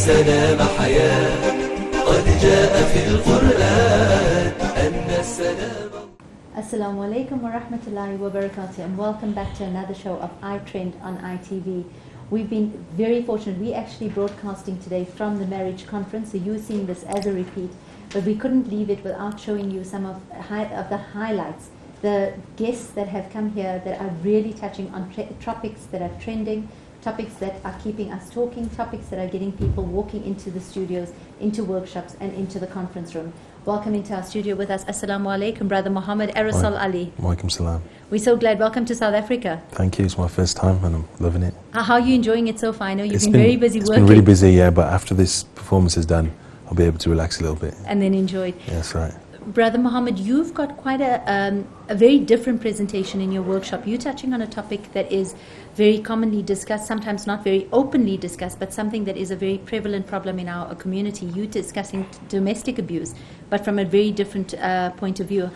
السلام حياة قد جاء في القرآن أن السلام. Assalamu Alaikum wa rahmatullahi wa barakatuh, and welcome back to another show of iTREND on ITV. We've been very fortunate. We actually broadcasting today from the marriage conference, so you're seeing this as a repeat, but we couldn't leave it without showing you some of the highlights, the guests that have come here that are really touching on topics that are trending, topics that are keeping us talking, topics that are getting people walking into the studios, into workshops and into the conference room. Welcome into our studio with us. Assalamu Alaikum, Brother Muhammad Aerosol Ali. Alaikum Salam. We're so glad. Welcome to South Africa. Thank you. It's my first time and I'm loving it. How are you enjoying it so far? I know you've been very busy working. It's been really busy, yeah, but after this performance is done, I'll be able to relax a little bit. And then enjoy it. Yeah, that's right. Brother Muhammad, you've got quite a very different presentation in your workshop. You're touching on a topic that is very commonly discussed, sometimes not very openly discussed, but something that is a very prevalent problem in our community. You're discussing domestic abuse, but from a very different point of view.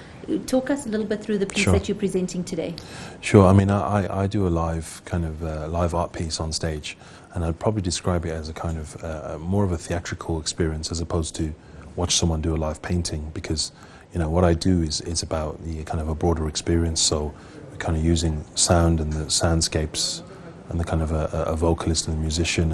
Talk us a little bit through the piece that you're presenting today. Sure. I mean, I do a live kind of live art piece on stage, and I'd probably describe it as a kind of more of a theatrical experience as opposed to watch someone do a live painting, because you know what I do is about the kind of a broader experience. So we're kind of using sound and the soundscapes, and the kind of a vocalist and a musician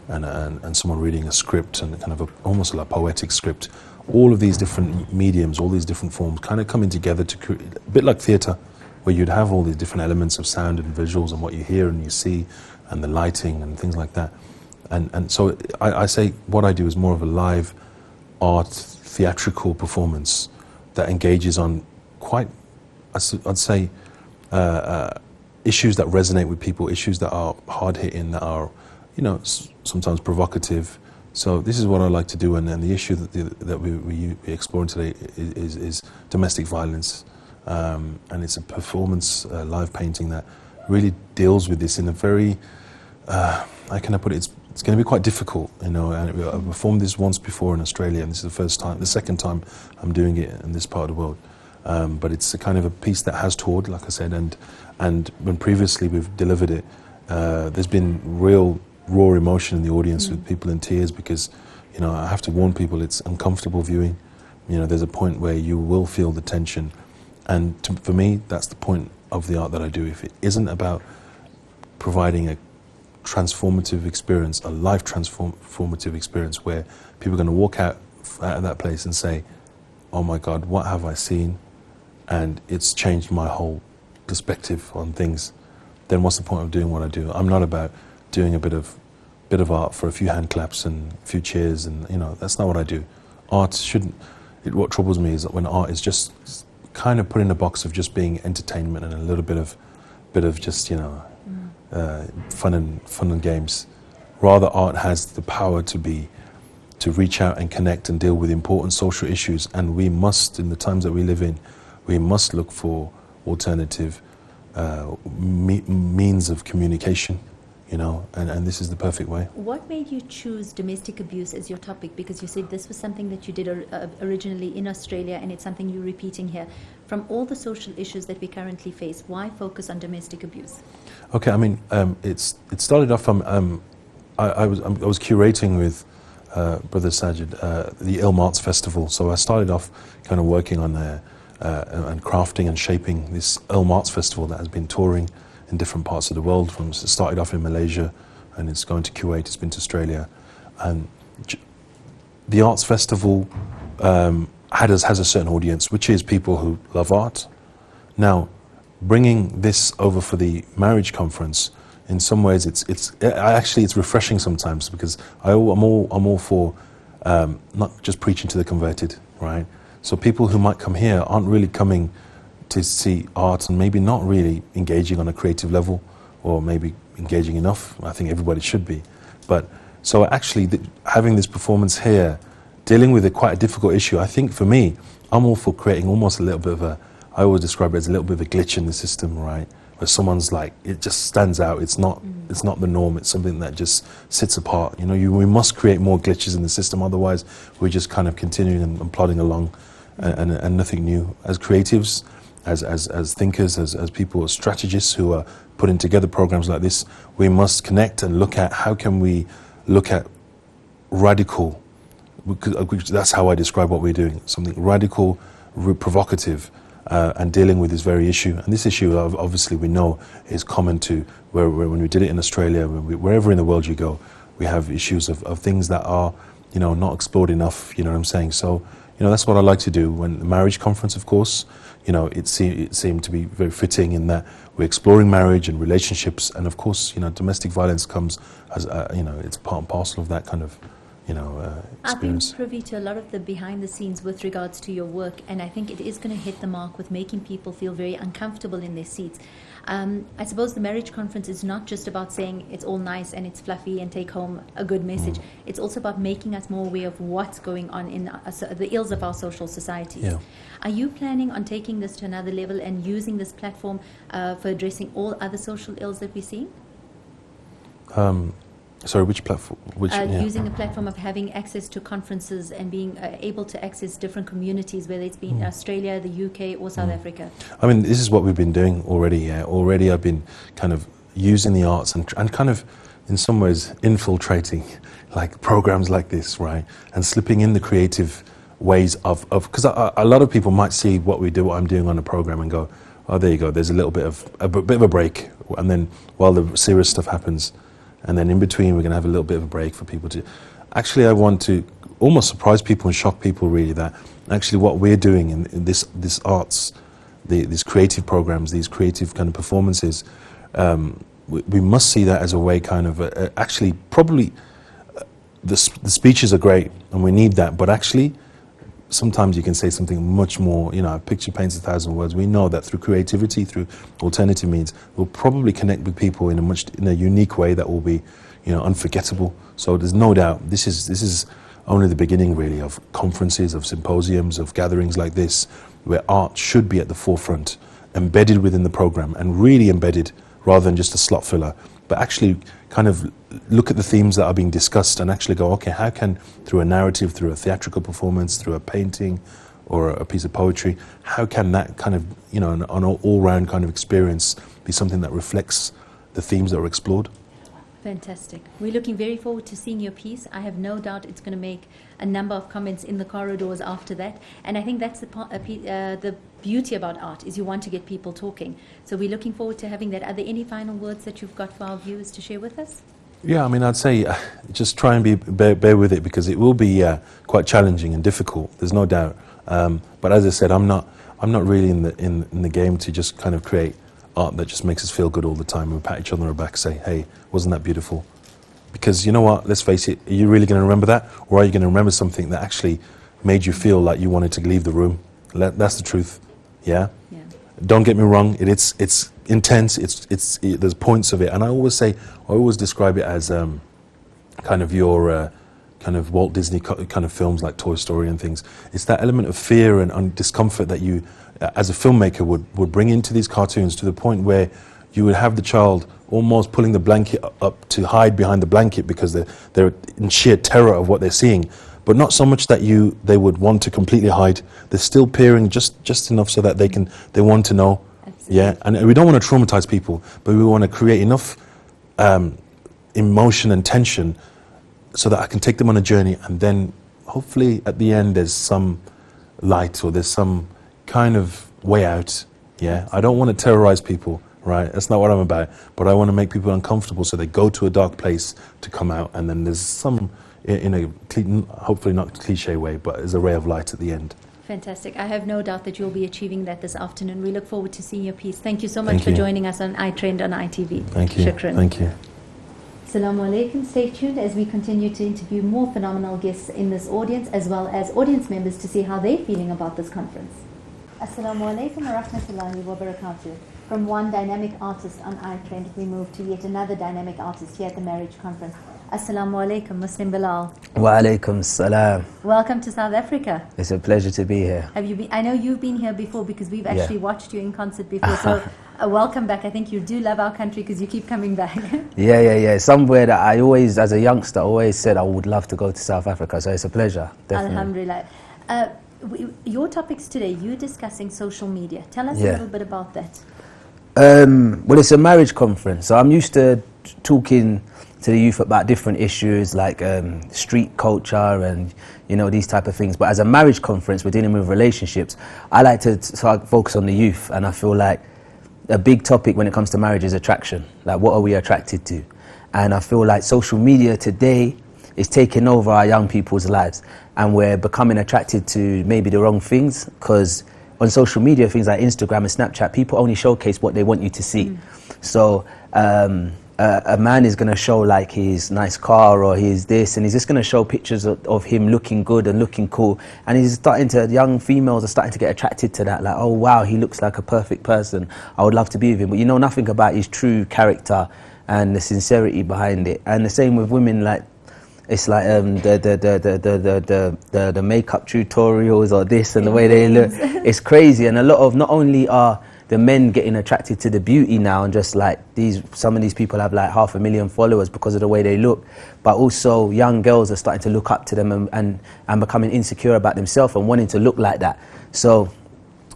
and someone reading a script and kind of almost like a poetic script. All of these different mediums, all these different forms, kind of coming together to create a bit like theatre, where you'd have all these different elements of sound and visuals and what you hear and you see, and the lighting and things like that. And so I say what I do is more of a live art theatrical performance that engages on quite, I'd say, issues that resonate with people, issues that are hard-hitting, that are, you know, sometimes provocative. So this is what I like to do, and the issue that we're exploring today is domestic violence, and it's a performance, live painting that really deals with this in a very, how can I put it? It's going to be quite difficult, you know. And I've performed this once before in Australia, and this is the second time I'm doing it in this part of the world. But it's a kind of a piece that has toured, like I said, and when previously we've delivered it, there's been real raw emotion in the audience with people in tears, because, you know, I have to warn people it's uncomfortable viewing. You know, there's a point where you will feel the tension, and for me, that's the point of the art that I do. If it isn't about providing a transformative experience, a life transformative experience, where people are going to walk out of that place and say, oh my God, what have I seen? And it's changed my whole perspective on things. Then what's the point of doing what I do? I'm not about doing a bit of art for a few hand claps and a few cheers, and you know, that's not what I do. Art shouldn't. What troubles me is that when art is just kind of put in a box of just being entertainment and a little bit of just, you know, fun and games. Rather, art has the power to reach out and connect and deal with important social issues, and we must, in the times that we live in, we must look for alternative means of communication, you know, and this is the perfect way. What made you choose domestic abuse as your topic? Because you said this was something that you did originally in Australia, and it's something you're repeating here. From all the social issues that we currently face, why focus on domestic abuse? Okay, I mean, it started off from I was curating with Brother Sajid the Ilm Arts Festival. So I started off kind of working on and crafting and shaping this Ilm Arts Festival that has been touring in different parts of the world. It started off in Malaysia, and it's going to Kuwait, it's been to Australia. And the Arts Festival has a certain audience, which is people who love art. Now, bringing this over for the marriage conference, in some ways it's refreshing sometimes, because I'm all for not just preaching to the converted, right? So people who might come here aren't really coming to see art, and maybe not really engaging on a creative level, or maybe engaging enough. I think everybody should be. But so actually having this performance here, dealing with quite a difficult issue, I think for me, I'm all for creating almost a little bit of I always describe it as a little bit of a glitch in the system, right? Where someone's like, it just stands out, it's not the norm, it's something that just sits apart. You know, we must create more glitches in the system, otherwise we're just kind of continuing and plodding along and nothing new. As creatives, as thinkers, as people, as strategists who are putting together programs like this, we must connect and look at how can we look at radical, because that's how I describe what we're doing, something radical, provocative, and dealing with this very issue. And this issue, obviously, we know is common to when we did it in Australia, wherever in the world you go, we have issues of things that are, not explored enough, you know what I'm saying? So, that's what I like to do. When the marriage conference, of course, it seemed to be very fitting in that we're exploring marriage and relationships, and of course, domestic violence comes as, it's part and parcel of that kind of, experience. I've been privy to a lot of the behind the scenes with regards to your work, and I think it is going to hit the mark with making people feel very uncomfortable in their seats. I suppose the marriage conference is not just about saying it's all nice and it's fluffy and take home a good message. It's also about making us more aware of what's going on in the ills of our social societies. Yeah. Are you planning on taking this to another level and using this platform for addressing all other social ills that we're seeing? Sorry, which platform? Using the platform of having access to conferences and being able to access different communities, whether it's been Australia, the UK, or South Africa. I mean, this is what we've been doing already. Yeah, already I've been kind of using the arts and kind of, in some ways, infiltrating like programs like this, right, and slipping in the creative ways of because a lot of people might see what I'm doing on a program and go, oh, there you go. There's a little bit of a break, and then while the serious stuff happens. And then in between, we're going to have a little bit of a break for people to... Actually, I want to almost surprise people and shock people, really, that actually what we're doing in this arts, these creative programs, these creative kind of performances, we must see that as a way kind of... actually, probably the speeches are great, and we need that, but actually, sometimes you can say something much more, a picture paints 1,000 words. We know that through creativity, through alternative means, we'll probably connect with people in a unique way that will be, unforgettable. So there's no doubt this is only the beginning, really, of conferences, of symposiums, of gatherings like this, where art should be at the forefront, embedded within the program, and really embedded rather than just a slot filler, but actually kind of look at the themes that are being discussed and actually go, okay, how can, through a narrative, through a theatrical performance, through a painting or a piece of poetry, how can that kind of, an all-round kind of experience be something that reflects the themes that were explored? Fantastic. We're looking very forward to seeing your piece. I have no doubt it's going to make a number of comments in the corridors after that. And I think that's the beauty about art, is you want to get people talking. So we're looking forward to having that. Are there any final words that you've got for our viewers to share with us? Yeah, I mean, I'd say just try and bear with it, because it will be quite challenging and difficult. There's no doubt. But as I said, I'm not really in the game to just kind of create art that just makes us feel good all the time and pat each other on the back, say, hey, wasn't that beautiful? Because you know what, let's face it, are you really going to remember that? Or are you going to remember something that actually made you feel like you wanted to leave the room? That's the truth, yeah? Don't get me wrong, it's intense, there's points of it, and I always describe it as kind of your kind of Walt Disney kind of films like Toy Story and things. It's that element of fear and discomfort that you, as a filmmaker, would bring into these cartoons, to the point where you would have the child almost pulling the blanket up to hide behind the blanket because they're in sheer terror of what they're seeing. But not so much that they would want to completely hide. They're still peering just enough so that they want to know. Absolutely. Yeah, and we don't want to traumatize people, but we want to create enough emotion and tension so that I can take them on a journey, and then hopefully at the end there's some light, or there's some kind of way out. Yeah, I don't want to terrorize people, right? That's not what I'm about. But I want to make people uncomfortable so they go to a dark place to come out, and then there's some, in a hopefully not cliche way, but there's a ray of light at the end. Fantastic. I have no doubt that you'll be achieving that this afternoon. We look forward to seeing your piece. Thank you so much for joining us on iTREND on ITV. Thank you. Shukran. Thank you. Salaam Alikum. Stay tuned as we continue to interview more phenomenal guests in this audience, as well as audience members, to see how they're feeling about this conference. Assalamu alaikum wa rahmatullahi wa barakatuh. From one dynamic artist on iTREND, we move to yet another dynamic artist here at the marriage conference. Assalamu alaikum, Muslim Bilal. Wa alaikum salam. Welcome to South Africa. It's a pleasure to be here. Have you been? I know you've been here before, because we've actually watched you in concert before. So welcome back. I think you do love our country because you keep coming back. Yeah. Somewhere that I always, as a youngster, always said I would love to go to South Africa. So it's a pleasure, definitely. Alhamdulillah. Your topics today, you're discussing social media. Tell us a little bit about that. Well, it's a marriage conference, so I'm used to talking to the youth about different issues like street culture and, you know, these type of things. But as a marriage conference, we're dealing with relationships. I like to focus on the youth, and I feel like a big topic when it comes to marriage is attraction. Like, what are we attracted to? And I feel like social media today is taking over our young people's lives, and we're becoming attracted to maybe the wrong things, because on social media, things like Instagram and Snapchat, people only showcase what they want you to see. So a man is going to show like his nice car or his this, and he's just going to show pictures of him looking good and looking cool, and young females are starting to get attracted to that, like, oh wow, he looks like a perfect person, I would love to be with him, but you know nothing about his true character and the sincerity behind it. And the same with women, like, it's like the makeup tutorials or this and the way they look, it's crazy. And a lot of, not only are the men getting attracted to the beauty now, and just like some of these people have like 500,000 followers because of the way they look, but also young girls are starting to look up to them and becoming insecure about themselves and wanting to look like that. So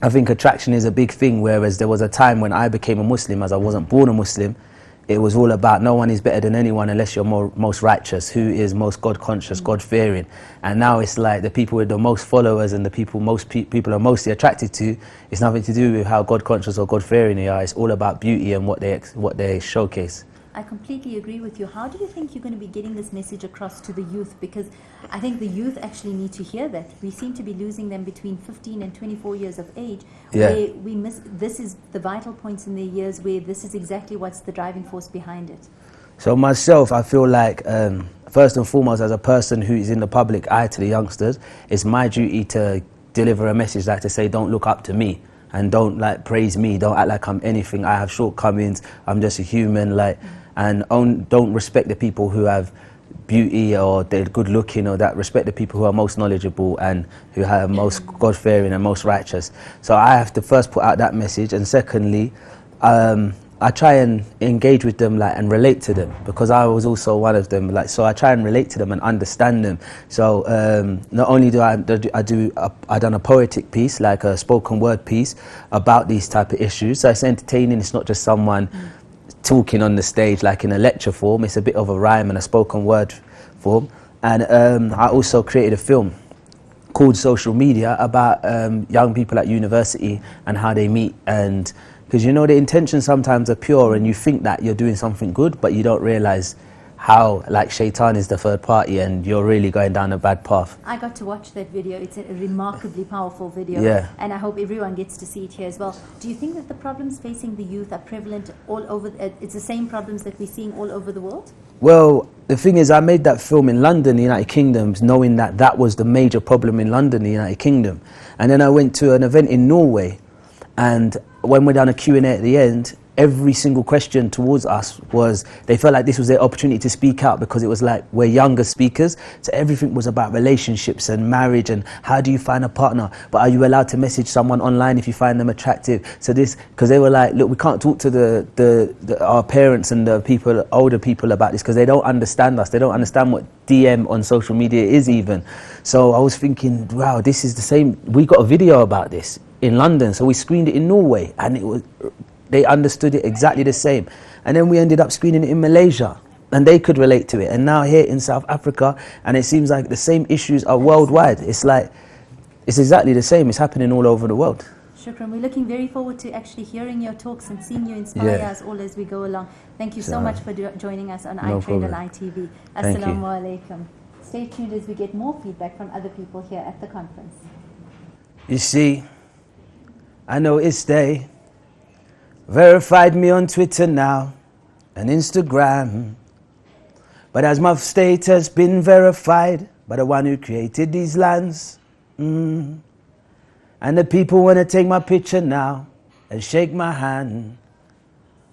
I think attraction is a big thing, whereas there was a time when I became a Muslim, as I wasn't born a Muslim, it was all about no one is better than anyone unless you're most righteous, who is most God conscious, God fearing. And now it's like the people with the most followers and the people people are mostly attracted to, it's nothing to do with how God conscious or God fearing they are. It's all about beauty and what they showcase. I completely agree with you. How do you think you're going to be getting this message across to the youth? Because I think the youth actually need to hear that. We seem to be losing them between 15 and 24 years of age. Yeah. Where we miss, this is the vital points in their years where this is exactly what's the driving force behind it. So myself, I feel like, first and foremost, as a person who is in the public eye to the youngsters, it's my duty to deliver a message like to say, don't look up to me. And don't like praise me, don't act like I'm anything, I have shortcomings, I'm just a human, like, and don't respect the people who have beauty or they're good looking, or that respect the people who are most knowledgeable and who have most God fearing and most righteous. So I have to first put out that message, and secondly, I try and engage with them, like, and relate to them, because I was also one of them, like, so I try and relate to them and understand them. So not only do I done a poetic piece, like a spoken word piece about these type of issues, so it's entertaining, it's not just someone talking on the stage like in a lecture form, it's a bit of a rhyme and a spoken word form. And I also created a film called Social Media about young people at university and how they meet, and because, you know, the intentions sometimes are pure and you think that you're doing something good, but you don't realize how, like, shaitan is the third party and you're really going down a bad path. I got to watch that video. It's a remarkably powerful video. Yeah. And I hope everyone gets to see it here as well. Do you think that the problems facing the youth are prevalent all over, it's the same problems that we're seeing all over the world? Well, the thing is, I made that film in London, the United Kingdom, knowing that that was the major problem in London, the United Kingdom. And then I went to an event in Norway, and when we're done a Q&A at the end, every single question towards us was, they felt like this was their opportunity to speak out, because it was like, we're younger speakers, so everything was about relationships and marriage and how do you find a partner, but are you allowed to message someone online if you find them attractive? So this, because they were like, look, we can't talk to our parents and the people, older people, about this, because they don't understand us, they don't understand what DM on social media is even. So I was thinking, wow, this is the same, we got a video about this in London, so we screened it in Norway, and it was, they understood it exactly the same. And then we ended up screening it in Malaysia, and they could relate to it. And now here in South Africa, and it seems like the same issues are worldwide. It's like, it's exactly the same. It's happening all over the world. Shukran. We're looking very forward to actually hearing your talks and seeing you inspire us all as we go along. Thank you so much for joining us on iTREND and ITV. Assalamu Alaikum. Stay tuned as we get more feedback from other people here at the conference. You see, I noticed they verified me on Twitter now and Instagram, but as my status been verified by the one who created these lands, and the people want to take my picture now and shake my hand.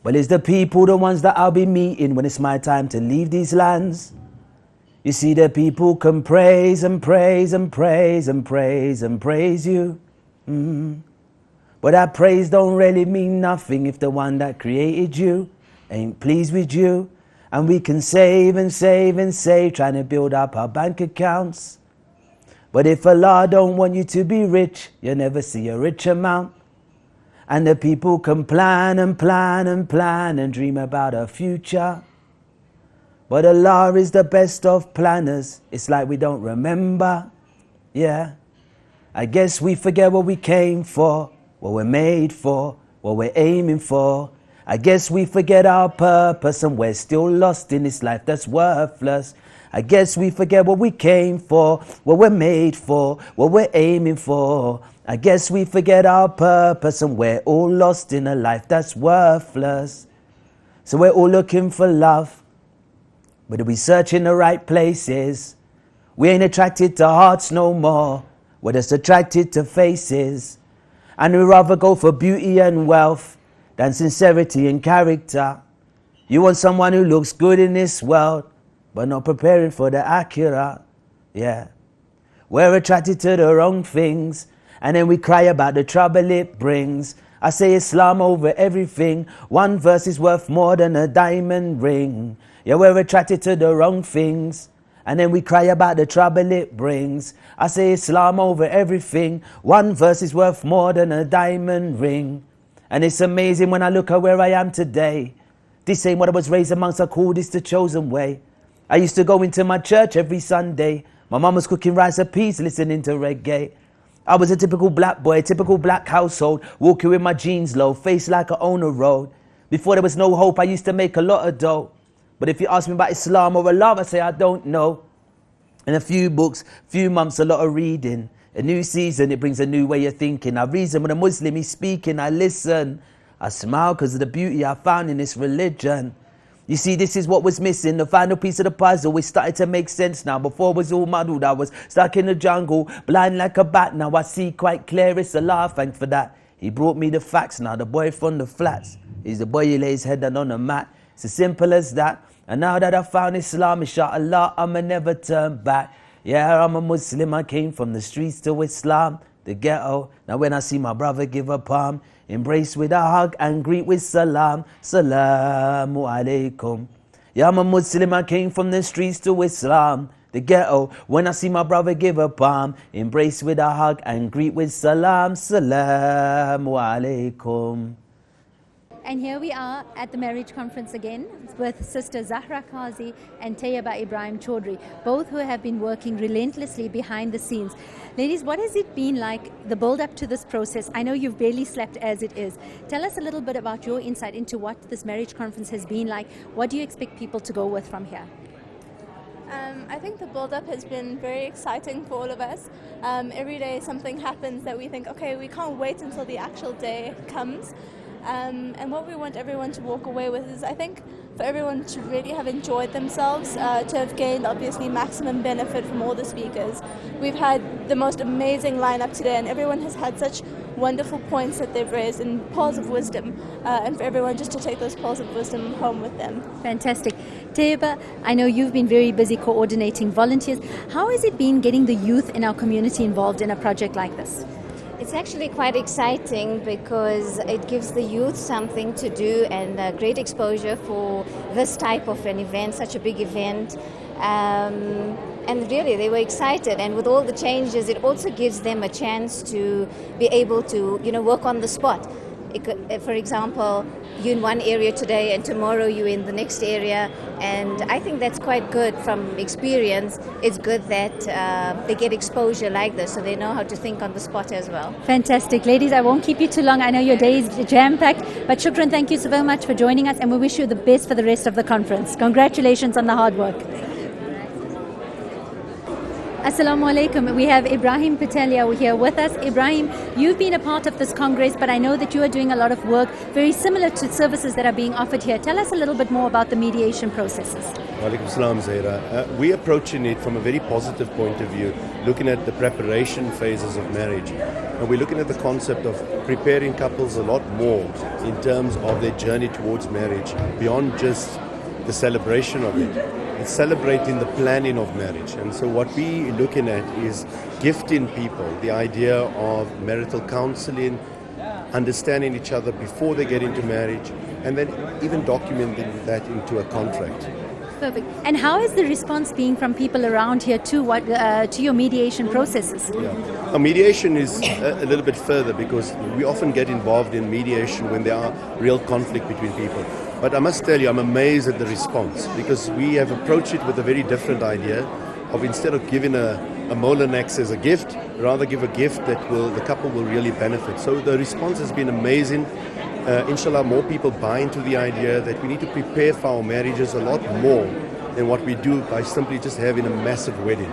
Well, it's the people, the ones that I'll be meeting when it's my time to leave these lands. You see, the people can praise and praise and praise and praise and praise you, but that praise don't really mean nothing if the one that created you ain't pleased with you. And we can save and save and save, trying to build up our bank accounts. But if Allah don't want you to be rich, you'll never see a rich amount. And the people can plan and plan and plan and dream about a future. But Allah is the best of planners. It's like we don't remember. Yeah. I guess we forget what we came for, what we're made for, what we're aiming for. I guess we forget our purpose and we're still lost in this life that's worthless. I guess we forget what we came for, what we're made for, what we're aiming for. I guess we forget our purpose and we're all lost in a life that's worthless. So we're all looking for love, but are we searching the right places? We ain't attracted to hearts no more, we're just attracted to faces. And we rather go for beauty and wealth than sincerity and character. You want someone who looks good in this world, but not preparing for the akhirah. Yeah. We're attracted to the wrong things, and then we cry about the trouble it brings. I say Islam over everything. One verse is worth more than a diamond ring. Yeah, we're attracted to the wrong things, and then we cry about the trouble it brings. I say Islam over everything. One verse is worth more than a diamond ring. And it's amazing when I look at where I am today. This ain't what I was raised amongst. I call this the chosen way. I used to go into my church every Sunday. My mum was cooking rice and peas, listening to reggae. I was a typical black boy, typical black household, walking with my jeans low, face like I own a road. Before there was no hope, I used to make a lot of dough. But if you ask me about Islam or Allah, I say I don't know. And a few books, few months, a lot of reading. A new season, it brings a new way of thinking. I reason when a Muslim is speaking, I listen. I smile because of the beauty I found in this religion. You see, this is what was missing. The final piece of the puzzle is starting to make sense now. Before it was all muddled, I was stuck in the jungle, blind like a bat. Now I see quite clear, it's Allah, thank for that. He brought me the facts now, the boy from the flats. He's the boy who lays his head down on the mat. It's as simple as that. And now that I found Islam, inshallah, I'ma never turn back. Yeah, I'm a Muslim, I came from the streets to Islam, the ghetto. Now when I see my brother give a palm, embrace with a hug and greet with salam. Salaam Alikum. Yeah, I'm a Muslim, I came from the streets to Islam, the ghetto. When I see my brother give a palm, embrace with a hug and greet with salam. Salaam Alikum. And here we are at the marriage conference again with Sister Zaheerah Qazi and Tayyibah Ibrahim Chaudhry, both who have been working relentlessly behind the scenes. Ladies, what has it been like, the build up to this process? I know you've barely slept as it is. Tell us a little bit about your insight into what this marriage conference has been like. What do you expect people to go with from here? I think the build-up has been very exciting for all of us. Every day something happens that we think, okay, we can't wait until the actual day comes. And what we want everyone to walk away with is, I think, for everyone to really have enjoyed themselves, to have gained obviously maximum benefit from all the speakers. We've had the most amazing lineup today, and everyone has had such wonderful points that they've raised and pearls of wisdom, and for everyone just to take those pearls of wisdom home with them. Fantastic. Tayyibah, I know you've been very busy coordinating volunteers. How has it been getting the youth in our community involved in a project like this? It's actually quite exciting because it gives the youth something to do and great exposure for this type of an event, such a big event. And really, they were excited. And with all the changes, it also gives them a chance to be able to, work on the spot. It could, for example, you're in one area today and tomorrow you're in the next area, and I think that's quite good from experience. It's good that they get exposure like this so they know how to think on the spot as well. Fantastic. Ladies, I won't keep you too long. I know your day is jam-packed, but shukran, thank you so very much for joining us, and we wish you the best for the rest of the conference. Congratulations on the hard work. Assalamu Alaikum. We have Ibrahim Patelia here with us. Ibrahim, you've been a part of this Congress, but I know that you are doing a lot of work very similar to services that are being offered here. Tell us a little bit more about the mediation processes. Alaikum salam, Zaheerah. We're approaching it from a very positive point of view, looking at the preparation phases of marriage. And we're looking at the concept of preparing couples a lot more in terms of their journey towards marriage, beyond just the celebration of it. It's celebrating the planning of marriage. And so what we're looking at is gifting people the idea of marital counseling, understanding each other before they get into marriage, and then even documenting that into a contract. Perfect. And how is the response being from people around here to your mediation processes? Yeah. Our mediation is a little bit further because we often get involved in mediation when there are real conflict between people. But I must tell you, I'm amazed at the response, because we have approached it with a very different idea of, instead of giving a Molenax as a gift, rather give a gift that the couple will really benefit. So the response has been amazing. Inshallah, more people buy into the idea that we need to prepare for our marriages a lot more than what we do by simply just having a massive wedding.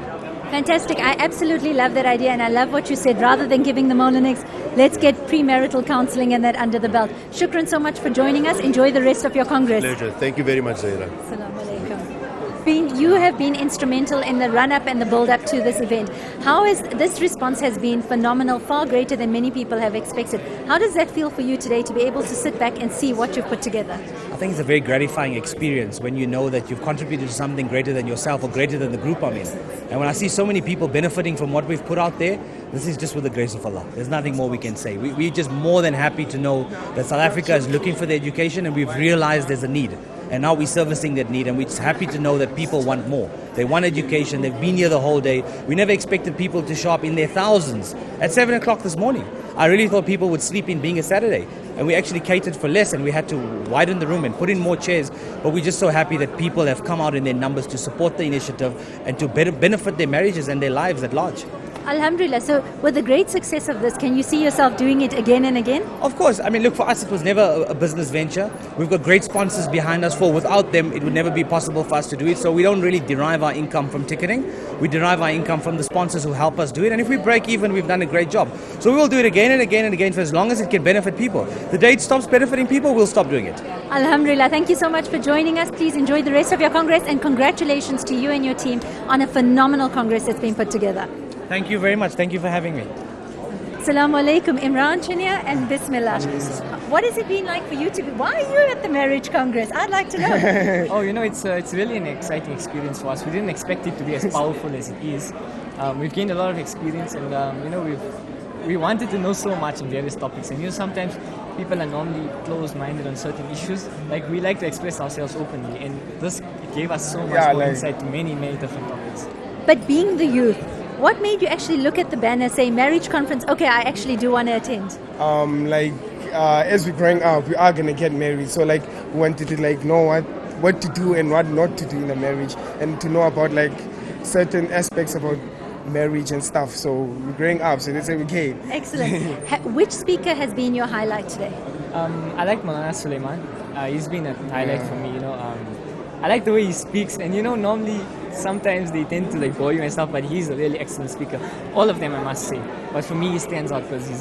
Fantastic. I absolutely love that idea, and I love what you said. Rather than giving the Molenax, let's get premarital counseling and that under the belt. Shukran so much for joining us. Enjoy the rest of your Congress. Pleasure. Thank you very much, Zaheerah. Salaam Alikum. You have been instrumental in the run-up and the build-up to this event. How is this response has been phenomenal, far greater than many people have expected. How does that feel for you today to be able to sit back and see what you've put together? I think it's a very gratifying experience when you know that you've contributed to something greater than yourself or greater than the group I'm in. And when I see so many people benefiting from what we've put out there, this is just with the grace of Allah. There's nothing more we can say. We're just more than happy to know that South Africa is looking for the education, and we've realized there's a need. And now we're servicing that need, and we're just happy to know that people want more. They want education. They've been here the whole day. We never expected people to show up in their thousands at 7 o'clock this morning. I really thought people would sleep in, being a Saturday. And we actually catered for less, and we had to widen the room and put in more chairs. But we're just so happy that people have come out in their numbers to support the initiative and to benefit their marriages and their lives at large. Alhamdulillah. So with the great success of this, can you see yourself doing it again and again? Of course. I mean, look, for us, it was never a business venture. We've got great sponsors behind us. Without them, it would never be possible for us to do it. So we don't really derive our income from ticketing. We derive our income from the sponsors who help us do it. And if we break even, we've done a great job. So we will do it again and again and again for as long as it can benefit people. The day it stops benefiting people, we'll stop doing it. Alhamdulillah. Thank you so much for joining us. Please enjoy the rest of your Congress, and congratulations to you and your team on a phenomenal Congress that's been put together. Thank you very much. Thank you for having me. Salaam Alikum, Imran Chinia and Bismillah. What has it been like for you to be? Why are you at the Marriage Congress? I'd like to know. Oh, it's really an exciting experience for us. We didn't expect it to be as powerful as it is. We've gained a lot of experience, and we wanted to know so much on various topics. And sometimes people are normally closed-minded on certain issues. Like, we like to express ourselves openly, and this gave us so much more insight to many, many different topics. But being the youth, what made you actually look at the banner, say Marriage Conference, okay, I actually do want to attend? As we're growing up, we are going to get married. So we wanted to know what to do and what not to do in a marriage, and to know about certain aspects about marriage and stuff. So we're growing up, so that's okay. Excellent. Which speaker has been your highlight today? I like Maulana Sulaiman. He's been a highlight for me. I like the way he speaks, and normally sometimes they tend to bore you and stuff, but he's a really excellent speaker. All of them, I must say. But for me, he stands out because he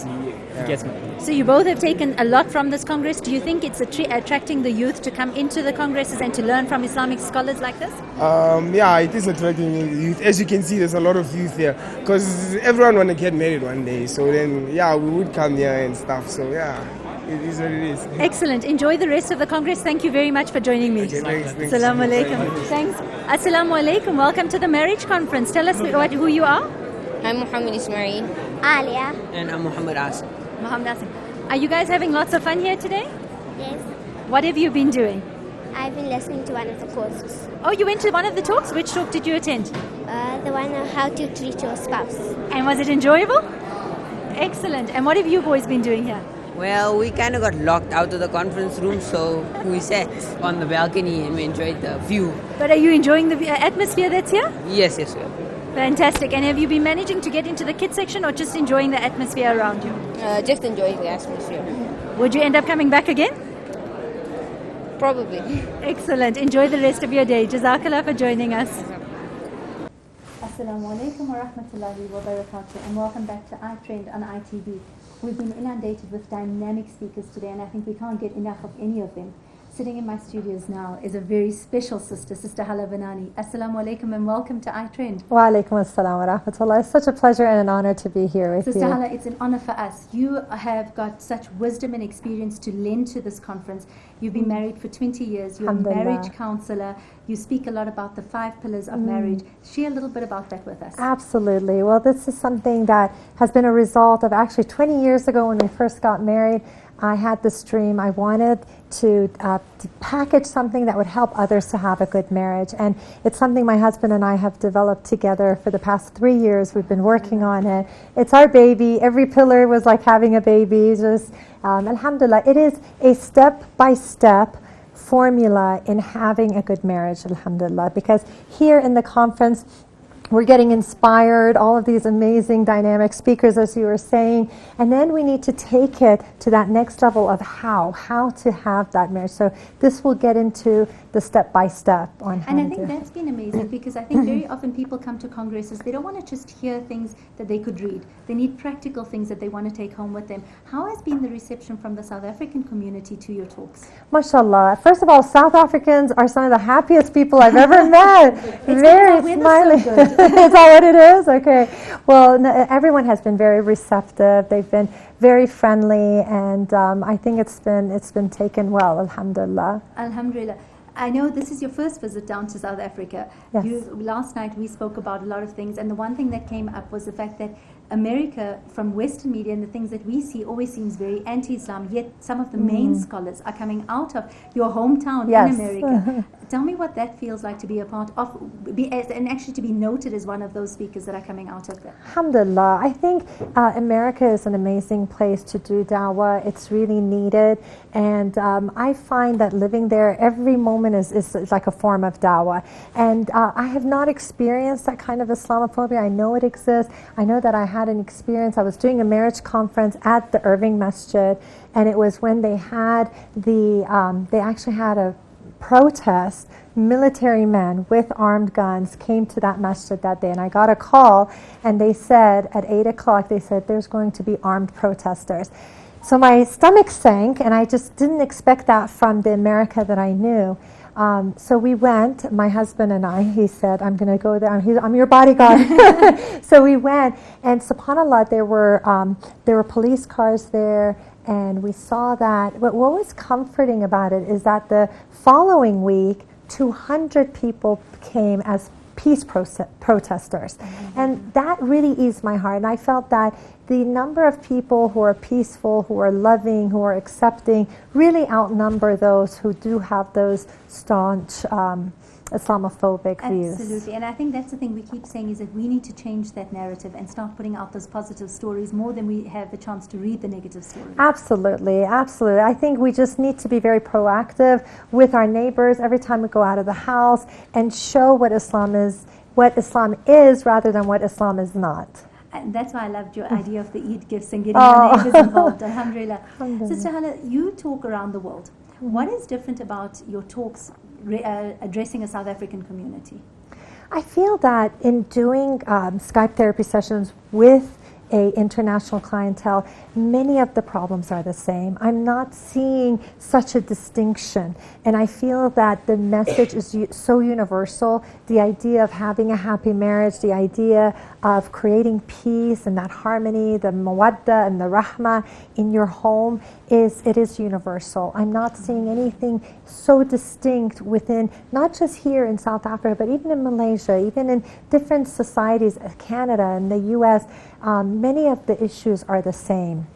gets me. So you both have taken a lot from this Congress. Do you think it's attracting the youth to come into the Congresses and to learn from Islamic scholars like this? It is attracting the youth. As you can see, there's a lot of youth here because everyone want to get married one day. So then, we would come here and stuff. So it is what it is. Excellent. Enjoy the rest of the Congress. Thank you very much for joining me. Okay, thanks. Assalamu Alaikum. Thanks. Assalamu Alaikum. Welcome to the Marriage Conference. Tell us who you are. I'm Muhammad Ismail. Alia. And I'm Muhammad Asim. Muhammad Asim. Are you guys having lots of fun here today? Yes. What have you been doing? I've been listening to one of the courses. Oh, you went to one of the talks? Which talk did you attend? The one on how to treat your spouse. And was it enjoyable? Excellent. And what have you boys been doing here? Well, we kind of got locked out of the conference room, so we sat on the balcony and we enjoyed the view. But are you enjoying the atmosphere that's here? Yes, we are. Fantastic. And have you been managing to get into the kids section, or just enjoying the atmosphere around you? Just enjoying the atmosphere. Would you end up coming back again? Probably. Excellent. Enjoy the rest of your day. Jazakallah for joining us. Assalamu alaikum wa rahmatullahi wa barakatuh, and welcome back to iTREND on ITV. We've been inundated with dynamic speakers today, and I think we can't get enough of any of them. Sitting in my studios now is a very special sister, Sister Hala Banani. Assalamu alaikum and welcome to iTREND. Wa alaikum assalam wa rahmatullah. It's such a pleasure and an honor to be here with you. Sister Hala, it's an honor for us. You have got such wisdom and experience to lend to this conference. You've been married for 20 years. You're a marriage counselor. You speak a lot about the 5 pillars of marriage. Share a little bit about that with us. Absolutely. Well, this is something that has been a result of actually 20 years ago when we first got married. I had this dream. I wanted to package something that would help others to have a good marriage. And it's something my husband and I have developed together for the past 3 years. We've been working on it. It's our baby. Every pillar was like having a baby. Just, alhamdulillah, it is a step-by-step formula in having a good marriage, alhamdulillah, because here in the conference, we're getting inspired, all of these amazing dynamic speakers, as you were saying, and then we need to take it to that next level of how to have that marriage. So this will get into the step-by-step on how And I to think do. that's been amazing, because I think very often people come to congresses, they don't want to just hear things that they could read. They need practical things that they want to take home with them. How has been the reception from the South African community to your talks? MashaAllah. First of all, South Africans are some of the happiest people I've ever met. Very smiling. Is that what it is? Okay. Well, no, everyone has been very receptive. They've been very friendly, and I think it's been taken well, alhamdulillah. Alhamdulillah. I know this is your first visit down to South Africa. Yes. Last night we spoke about a lot of things, and the one thing that came up was the fact that America, from Western media and the things that we see, always seems very anti-Islam, yet some of the main scholars are coming out of your hometown Yes. in America. Tell me what that feels like to be a part of, and actually to be noted as one of those speakers that are coming out of there. Alhamdulillah. I think America is an amazing place to do dawah. It's really needed, and I find that living there, every moment is like a form of dawah. And I have not experienced that kind of Islamophobia. I know it exists. I know that I had an experience. I was doing a marriage conference at the Irving Masjid, and it was when they had they actually had a protest. Military men with armed guns came to that masjid that day, and I got a call, and they said at 8 o'clock, they said there's going to be armed protesters. So my stomach sank, and I just didn't expect that from the America that I knew. So we went, my husband and I, he said, I'm going to go there, I'm your bodyguard. So we went, and subhanAllah, there were police cars there, and we saw that. But what was comforting about it is that the following week, 200 people came as peace protesters. And that really eased my heart. And I felt that the number of people who are peaceful, who are loving, who are accepting, really outnumber those who do have those staunch Islamophobic views. Absolutely, and I think that's the thing we keep saying, is that we need to change that narrative and start putting out those positive stories more than we have the chance to read the negative stories. Absolutely, absolutely. I think we just need to be very proactive with our neighbors every time we go out of the house and show what Islam is rather than what Islam is not. And that's why I loved your idea of the Eid gifts and getting your neighbors involved. Alhamdulillah. Sister Hala, you talk around the world. What is different about your talks addressing a South African community? I feel that in doing Skype therapy sessions with a international clientele, many of the problems are the same. I'm not seeing such a distinction, and I feel that the message is so universal. The idea of having a happy marriage, the idea of creating peace and that harmony, the mawadda and the rahmah in your home is universal. I'm not seeing anything so distinct within, not just here in South Africa, but even in Malaysia, even in different societies, Canada and the US, many of the issues are the same.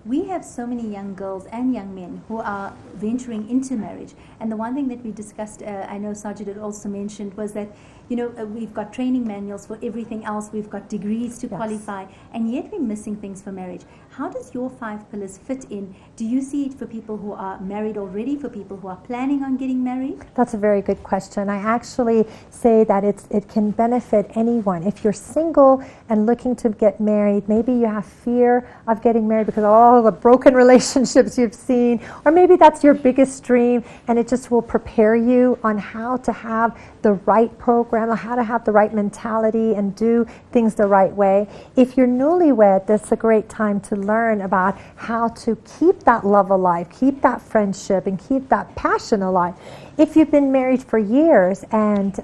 We have so many young girls and young men who are venturing into marriage, and the one thing that we discussed, I know Sajid had also mentioned, was that we've got training manuals for everything else, we've got degrees to qualify, and yet we're missing things for marriage. How does your 5 pillars fit in? Do you see it for people who are married already, for people who are planning on getting married? That's a very good question. I actually say that it can benefit anyone. If you're single and looking to get married, maybe you have fear of getting married because of all the broken relationships you've seen, or maybe that's your biggest dream, and it just will prepare you on how to have the right program, how to have the right mentality and do things the right way. If you're newlywed, that's a great time to learn about how to keep that love alive, keep that friendship, and keep that passion alive. If you've been married for years and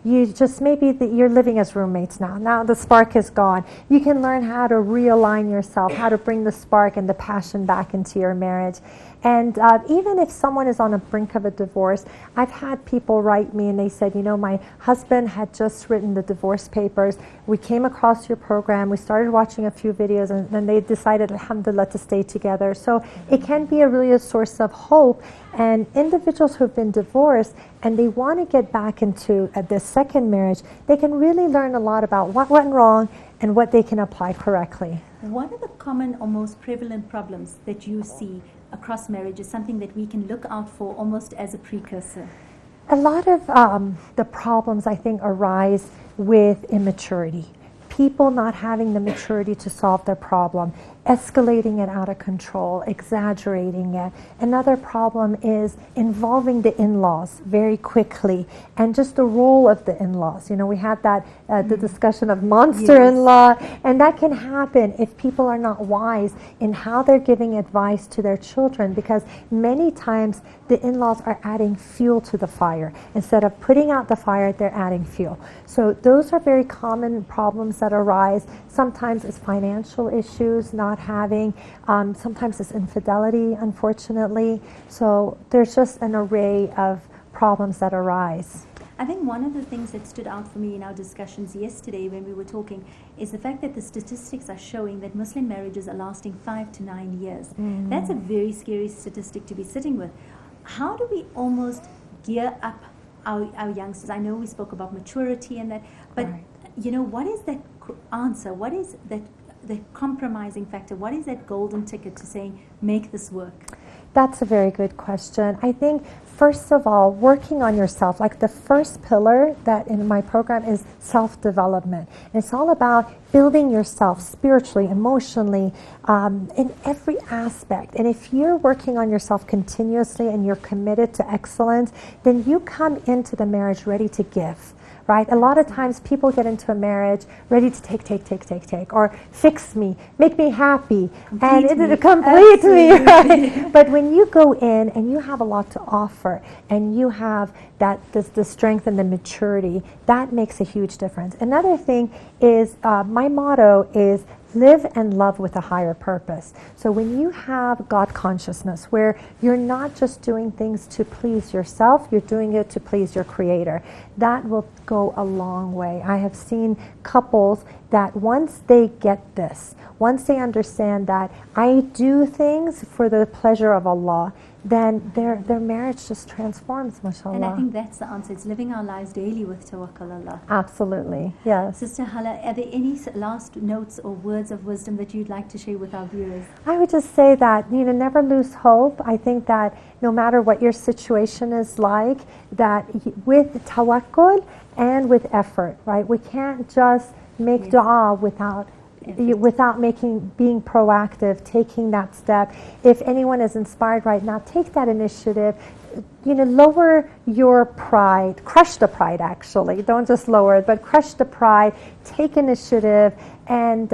you just maybe you're living as roommates now the spark is gone, you can learn how to realign yourself, how to bring the spark and the passion back into your marriage. And even if someone is on the brink of a divorce, I've had people write me and they said, my husband had just written the divorce papers. We came across your program. We started watching a few videos, and then they decided, alhamdulillah, to stay together. So it can be really a source of hope. And individuals who have been divorced and they want to get back into their second marriage, they can really learn a lot about what went wrong and what they can apply correctly. What are the common or most prevalent problems that you see across marriage is something that we can look out for almost as a precursor? A lot of the problems, I think, arise with immaturity. People not having the maturity to solve their problem, escalating it out of control, exaggerating it. Another problem is involving the in-laws very quickly, and just the role of the in-laws. You know, we had that the discussion of monster in-law, and that can happen if people are not wise in how they're giving advice to their children, because many times the in-laws are adding fuel to the fire. Instead of putting out the fire, they're adding fuel. So those are very common problems that arise. Sometimes it's financial issues, not having, sometimes it's infidelity, unfortunately. So there's just an array of problems that arise. I think one of the things that stood out for me in our discussions yesterday when we were talking is the fact that the statistics are showing that Muslim marriages are lasting 5 to 9 years. That's a very scary statistic to be sitting with. How do we almost gear up our youngsters? I know we spoke about maturity and that, but you know, what is that answer? What is that the compromising factor? What is that golden ticket to saying, make this work? That's a very good question. I think, first of all, working on yourself, like the first pillar that in my program is self-development. And it's all about building yourself spiritually, emotionally, in every aspect. And if you're working on yourself continuously and you're committed to excellence, then you come into the marriage ready to give. Right? A lot of times people get into a marriage ready to take, or fix me, make me happy, complete me, right? But when you go in and you have a lot to offer, and you have the strength and the maturity, that makes a huge difference. Another thing is, my motto is, live and love with a higher purpose. So when you have God consciousness, where you're not just doing things to please yourself, you're doing it to please your Creator, that will go a long way. I have seen couples that once they get this, once they understand that I do things for the pleasure of Allah, then their marriage just transforms, mashallah. And I think that's the answer. It's living our lives daily with tawakkul Allah. Absolutely, yes. Sister Hala, are there any last notes or words of wisdom that you'd like to share with our viewers? I would just say that, you know, never lose hope. I think that no matter what your situation is like, that with tawakkul and with effort, right? We can't just make dua without being proactive, taking that step. If anyone is inspired right now, take that initiative. You know, lower your pride, crush the pride actually. Don't just lower it, but crush the pride, take initiative, and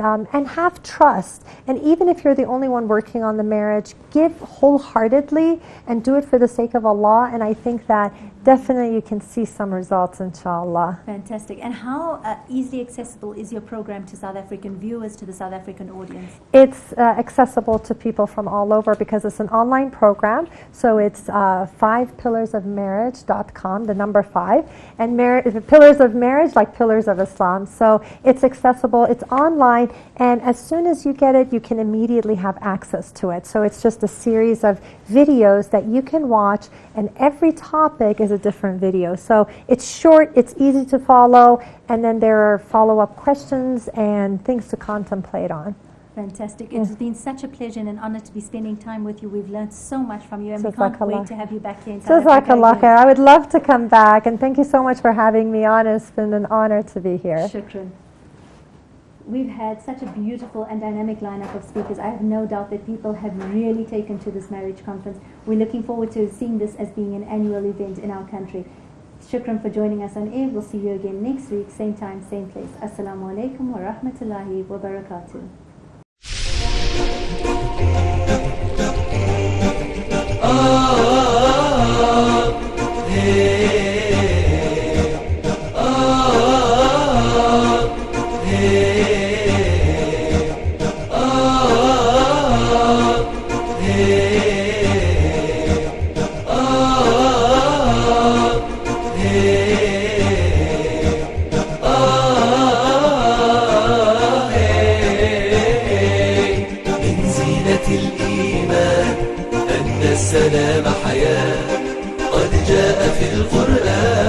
have trust. And even if you're the only one working on the marriage, give wholeheartedly and do it for the sake of Allah. And I think that definitely you can see some results, inshallah. Fantastic. And how easily accessible is your program to South African viewers, to the South African audience? It's accessible to people from all over because it's an online program. So it's 5pillarsofmarriage.com, the number 5, and pillars of marriage, like pillars of Islam. So it's accessible, it's online, and as soon as you get it, you can immediately have access to it. So it's just a series of videos that you can watch, and every topic is a different video. So it's short, it's easy to follow, and then there are follow-up questions and things to contemplate on. Fantastic. It's been such a pleasure and an honor to be spending time with you. We've learned so much from you, and we can't wait to have you back here in South Africa. I would love to come back, and thank you so much for having me on. It's been an honor to be here. Shukran. We've had such a beautiful and dynamic lineup of speakers. I have no doubt that people have really taken to this marriage conference. We're looking forward to seeing this as being an annual event in our country. Shukran for joining us on air. We'll see you again next week, same time, same place. Assalamu alaikum wa rahmatullahi wa barakatuh. السلام حياة قد جاء في القرآن